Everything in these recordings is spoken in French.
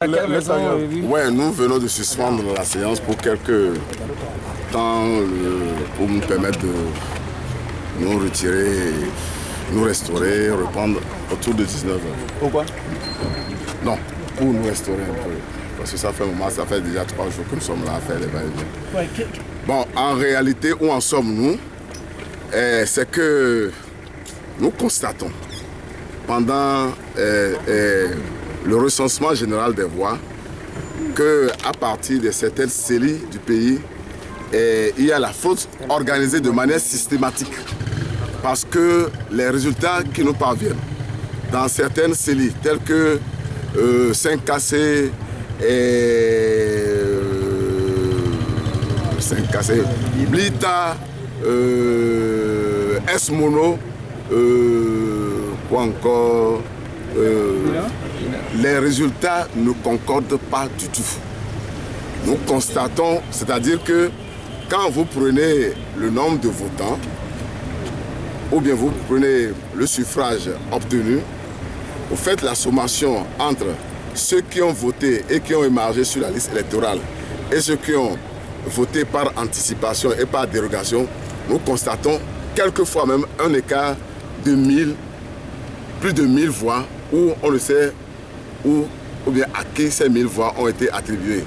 Ouais, nous venons de suspendre la séance pour quelques temps pour nous permettre de nous retirer, nous restaurer, reprendre autour de 19 h. Pourquoi? Non, pour nous restaurer un peu. Parce que ça fait un moment, ça fait déjà 3 jours que nous sommes là à faire les va-et-vient. Bon, en réalité, où en sommes-nous? C'est que nous constatons pendant le recensement général des voix qu'à partir de certaines séries du pays, il y a la fraude organisée de manière systématique. Parce que les résultats qui nous parviennent dans certaines séries, telles que 5KC et 5KC, Blita, S-Mono, quoi encore, les résultats ne concordent pas du tout. Nous constatons, c'est-à-dire que quand vous prenez le nombre de votants, ou bien vous prenez le suffrage obtenu, vous faites la sommation entre ceux qui ont voté et qui ont émargé sur la liste électorale et ceux qui ont voté par anticipation et par dérogation, nous constatons quelquefois même un écart de 1000, plus de 1000 voix où on ne sait où ou bien à qui ces 1000 voix ont été attribuées.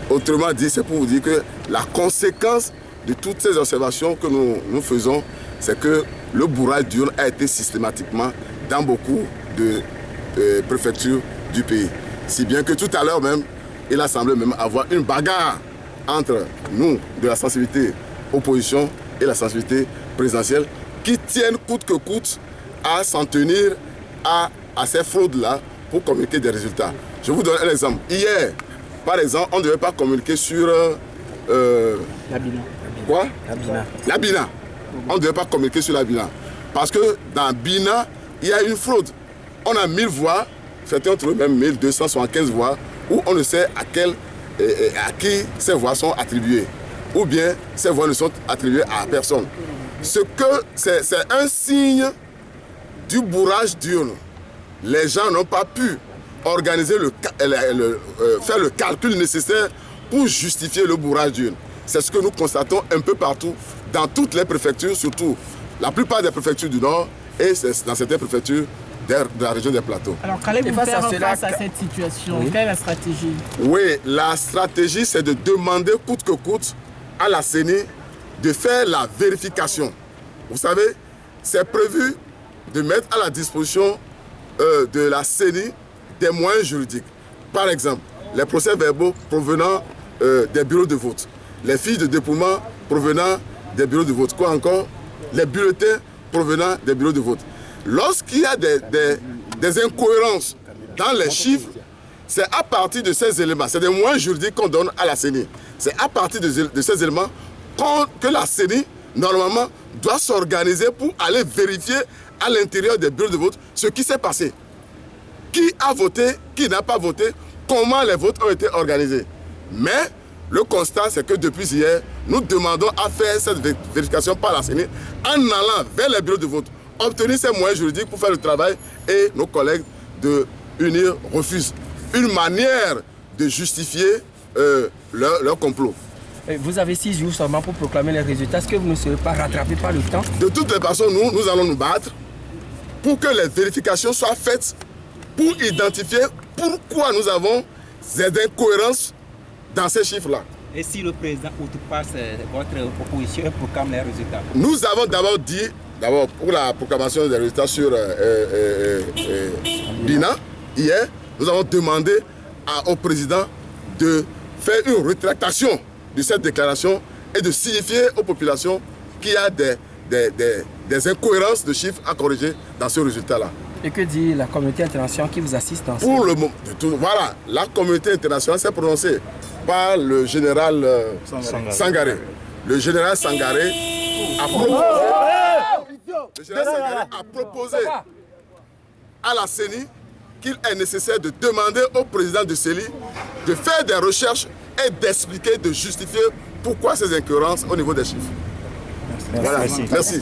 Autrement dit, c'est pour vous dire que la conséquence de toutes ces observations que nous faisons, c'est que le bourrage d'urnes a été systématiquement dans beaucoup de préfectures du pays. Si bien que tout à l'heure même, il a semblé même avoir une bagarre entre nous, de la sensibilité opposition et la sensibilité présidentielle, qui tiennent coûte que coûte à s'en tenir à ces fraudes-là pour communiquer des résultats. Je vous donne un exemple. Hier, par exemple, on ne devait pas communiquer sur... la Bina. Quoi? La Bina. La Bina. On ne devait pas communiquer sur la Bina. Parce que dans Bina, il y a une fraude. On a 1000 voix, certains ont trouvé même 1275 voix, où on ne sait à qui ces voix sont attribuées. Ou bien ces voix ne sont attribuées à personne. C'est un signe du bourrage d'urnes. Les gens n'ont pas pu organiser faire le calcul nécessaire pour justifier le bourrage d'urnes. C'est ce que nous constatons un peu partout, dans toutes les préfectures, surtout la plupart des préfectures du Nord et dans certaines préfectures de la région des plateaux. Alors qu'allez-vous faire face à cette situation? Quelle est la stratégie? Oui, la stratégie, c'est de demander coûte que coûte à la CENI de faire la vérification. Vous savez, c'est prévu de mettre à la disposition de la CENI des moyens juridiques. Par exemple, les procès-verbaux provenant des bureaux de vote, les fiches de dépouillement provenant des bureaux de vote, quoi encore, les bulletins provenant des bureaux de vote. Lorsqu'il y a des incohérences dans les chiffres, c'est à partir de ces éléments, c'est des moyens juridiques qu'on donne à la CENI. C'est à partir de ces éléments que la CENI, normalement, doit s'organiser pour aller vérifier à l'intérieur des bureaux de vote ce qui s'est passé. Qui a voté, qui n'a pas voté, comment les votes ont été organisés. Mais le constat, c'est que depuis hier, nous demandons à faire cette vérification par la CENI en allant vers les bureaux de vote, obtenir ces moyens juridiques pour faire le travail et nos collègues de UNIR refusent. Une manière de justifier leur complot. Vous avez 6 jours seulement pour proclamer les résultats. Est-ce que vous ne serez pas rattrapé par le temps? De toutes les façons, nous allons nous battre pour que les vérifications soient faites pour identifier pourquoi nous avons ces incohérences dans ces chiffres-là. Et si le président outrepasse votre proposition et proclame les résultats? Nous avons d'abord dit, pour la proclamation des résultats sur Bina, hier, nous avons demandé au président de faire une rétractation de cette déclaration et de signifier aux populations qu'il y a des incohérences de chiffres à corriger dans ce résultat-là. Et que dit la communauté internationale qui vous assiste en Pour le moment, voilà, la communauté internationale s'est prononcée par le général Sangaré. Le général Sangaré a proposé à la CENI qu'il est nécessaire de demander au président de CELI de faire des recherches et d'expliquer, de justifier pourquoi ces incohérences au niveau des chiffres. Voilà, merci.